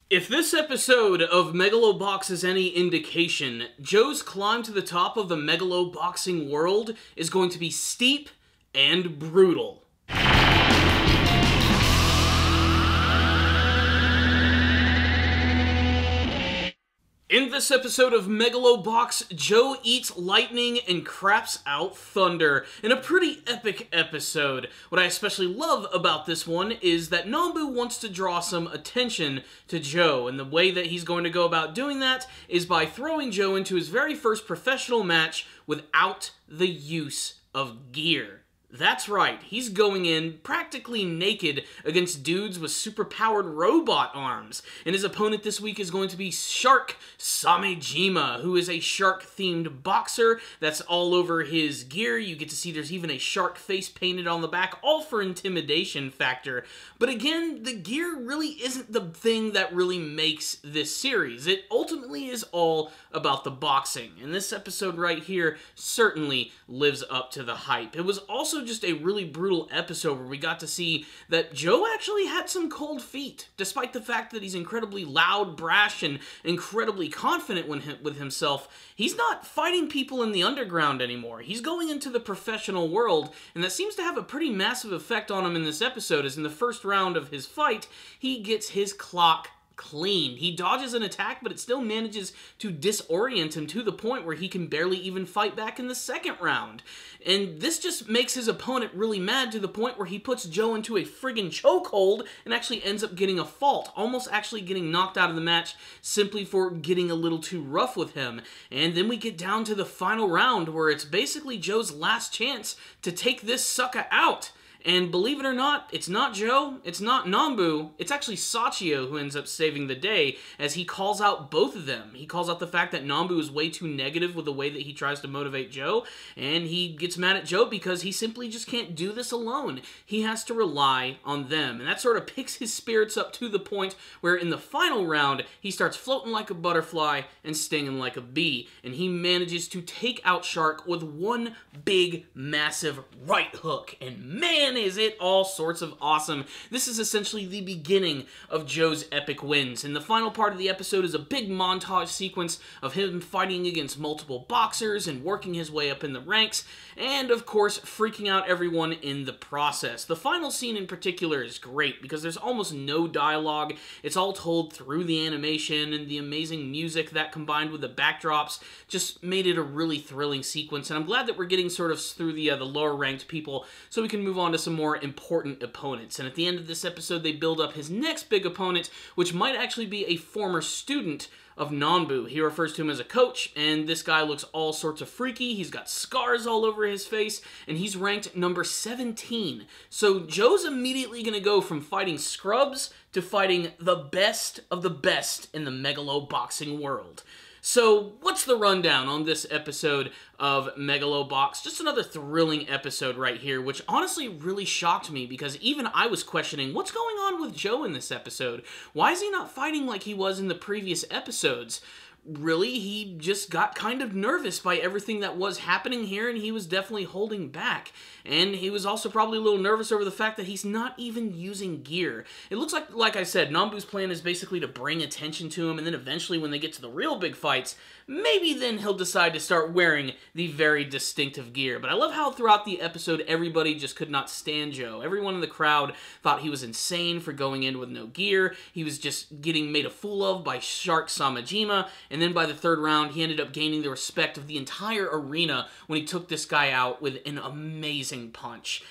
If this episode of Megalobox is any indication, Joe's climb to the top of the Megaloboxing world is going to be steep and brutal. In this episode of Megalobox, Joe eats lightning and craps out thunder in a pretty epic episode. What I especially love about this one is that Nambu wants to draw some attention to Joe, and the way that he's going to go about doing that is by throwing Joe into his very first professional match without the use of gear. That's right, he's going in practically naked against dudes with super-powered robot arms. And his opponent this week is going to be Shark Samejima, who is a shark-themed boxer that's all over his gear. You get to see there's even a shark face painted on the back, all for intimidation factor. But again, the gear really isn't the thing that really makes this series. It ultimately is all about the boxing. And this episode right here certainly lives up to the hype. It was also just a really brutal episode where we got to see that Joe actually had some cold feet, despite the fact that he's incredibly loud, brash, and incredibly confident with himself. He's not fighting people in the underground anymore. He's going into the professional world, and that seems to have a pretty massive effect on him in this episode, as in the first round of his fight, he gets his clock clean. He dodges an attack, but it still manages to disorient him to the point where he can barely even fight back in the second round. And this just makes his opponent really mad to the point where he puts Joe into a friggin' chokehold and actually ends up getting a fault, almost actually getting knocked out of the match simply for getting a little too rough with him. And then we get down to the final round where it's basically Joe's last chance to take this sucker out. And believe it or not, it's not Joe, it's not Nambu, it's actually Sachio who ends up saving the day, as he calls out both of them. He calls out the fact that Nambu is way too negative with the way that he tries to motivate Joe, and he gets mad at Joe because he simply just can't do this alone. He has to rely on them, and that sort of picks his spirits up to the point where in the final round, he starts floating like a butterfly and stinging like a bee, and he manages to take out Shark with one big, massive right hook, and man, is it all sorts of awesome. This is essentially the beginning of Joe's epic wins, and the final part of the episode is a big montage sequence of him fighting against multiple boxers and working his way up in the ranks, and of course freaking out everyone in the process. The final scene in particular is great because there's almost no dialogue. It's all told through the animation, and the amazing music that combined with the backdrops just made it a really thrilling sequence, and I'm glad that we're getting sort of through the lower ranked people so we can move on to some more important opponents. And at the end of this episode, they build up his next big opponent, which might actually be a former student of Nambu. He refers to him as a coach, and this guy looks all sorts of freaky. He's got scars all over his face, and he's ranked number 17. So Joe's immediately going to go from fighting scrubs to fighting the best of the best in the Megaloboxing world. So, what's the rundown on this episode of Megalobox? Just another thrilling episode right here, which honestly really shocked me because even I was questioning what's going on with Joe in this episode. Why is he not fighting like he was in the previous episodes? Really, he just got kind of nervous by everything that was happening here, and he was definitely holding back. And he was also probably a little nervous over the fact that he's not even using gear. It looks like I said, Nambu's plan is basically to bring attention to him, and then eventually when they get to the real big fights, maybe then he'll decide to start wearing the very distinctive gear. But I love how throughout the episode, everybody just could not stand Joe. Everyone in the crowd thought he was insane for going in with no gear. He was just getting made a fool of by Shark Samejima, and then by the third round, he ended up gaining the respect of the entire arena when he took this guy out with an amazing punch.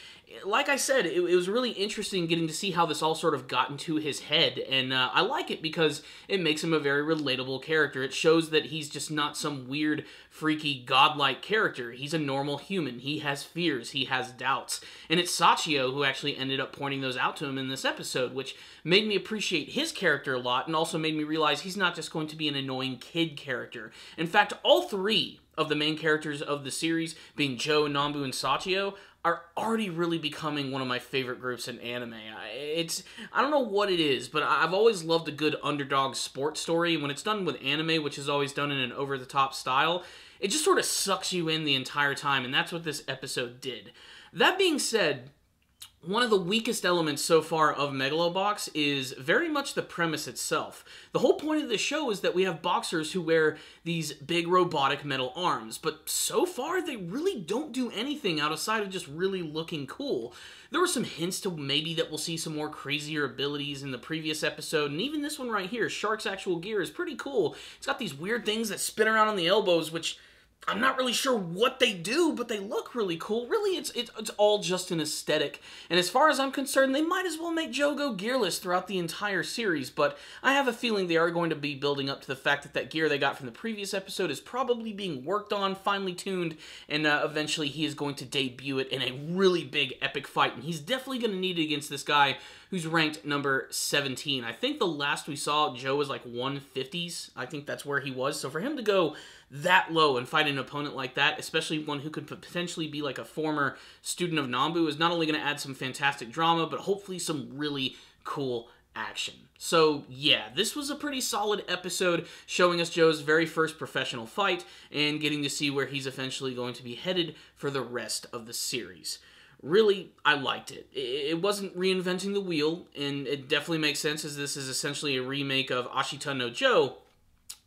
Like I said, it was really interesting getting to see how this all sort of got into his head, and I like it because it makes him a very relatable character. It shows that he's just not some weird, freaky, godlike character. He's a normal human. He has fears. He has doubts. And it's Sachio who actually ended up pointing those out to him in this episode, which made me appreciate his character a lot and also made me realize he's not just going to be an annoying kid character. In fact, all three of the main characters of the series, being Joe, Nambu, and Sachio, are already really becoming one of my favorite groups in anime. I don't know what it is, but I've always loved a good underdog sports story. When it's done with anime, which is always done in an over-the-top style, it just sort of sucks you in the entire time, and that's what this episode did. That being said, One of the weakest elements so far of Megalobox is very much the premise itself. The whole point of the show is that we have boxers who wear these big robotic metal arms, but so far they really don't do anything outside of just really looking cool. There were some hints to maybe that we'll see some more crazier abilities in the previous episode, and even this one right here, Shark's actual gear, is pretty cool. It's got these weird things that spin around on the elbows, which I'm not really sure what they do, but they look really cool. Really, it's all just an aesthetic. And as far as I'm concerned, they might as well make Joe go gearless throughout the entire series, but I have a feeling they are going to be building up to the fact that that gear they got from the previous episode is probably being worked on, finely tuned, and eventually he is going to debut it in a really big epic fight, and he's definitely going to need it against this guy who's ranked number 17. I think the last we saw, Joe was like 150s. I think that's where he was. So for him to go that low and fight an opponent like that, especially one who could potentially be like a former student of Nambu, is not only going to add some fantastic drama, but hopefully some really cool action. So yeah, this was a pretty solid episode showing us Joe's very first professional fight and getting to see where he's eventually going to be headed for the rest of the series. Really, I liked it. It wasn't reinventing the wheel, and it definitely makes sense as this is essentially a remake of Ashita no Joe,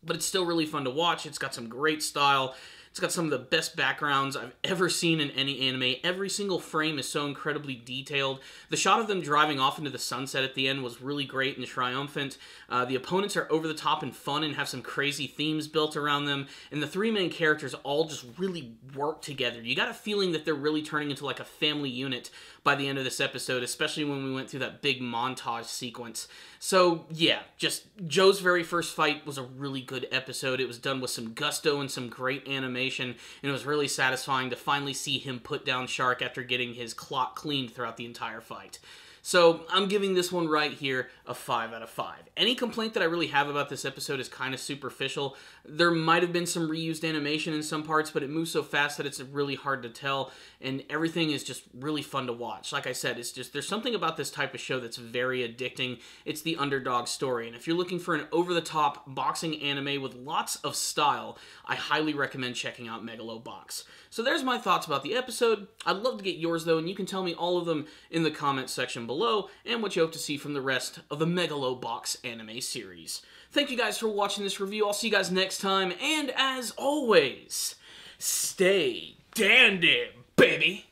but it's still really fun to watch. It's got some great style. It's got some of the best backgrounds I've ever seen in any anime. Every single frame is so incredibly detailed. The shot of them driving off into the sunset at the end was really great and triumphant. The opponents are over the top and fun and have some crazy themes built around them. And the three main characters all just really work together. You got a feeling that they're really turning into like a family unit by the end of this episode, especially when we went through that big montage sequence. So yeah, just Joe's very first fight was a really good episode. It was done with some gusto and some great animation, and it was really satisfying to finally see him put down Shark after getting his clock cleaned throughout the entire fight. So I'm giving this one right here a 5 out of 5. Any complaint that I really have about this episode is kind of superficial. There might have been some reused animation in some parts, but it moves so fast that it's really hard to tell, and everything is just really fun to watch. Like I said, it's just, there's something about this type of show that's very addicting. It's the underdog story, and if you're looking for an over-the-top boxing anime with lots of style, I highly recommend checking out Megalobox. So there's my thoughts about the episode. I'd love to get yours, though, and you can tell me all of them in the comments section below, and what you hope to see from the rest of the Megalobox anime series. Thank you guys for watching this review. I'll see you guys next time, and as always, stay dandy, baby!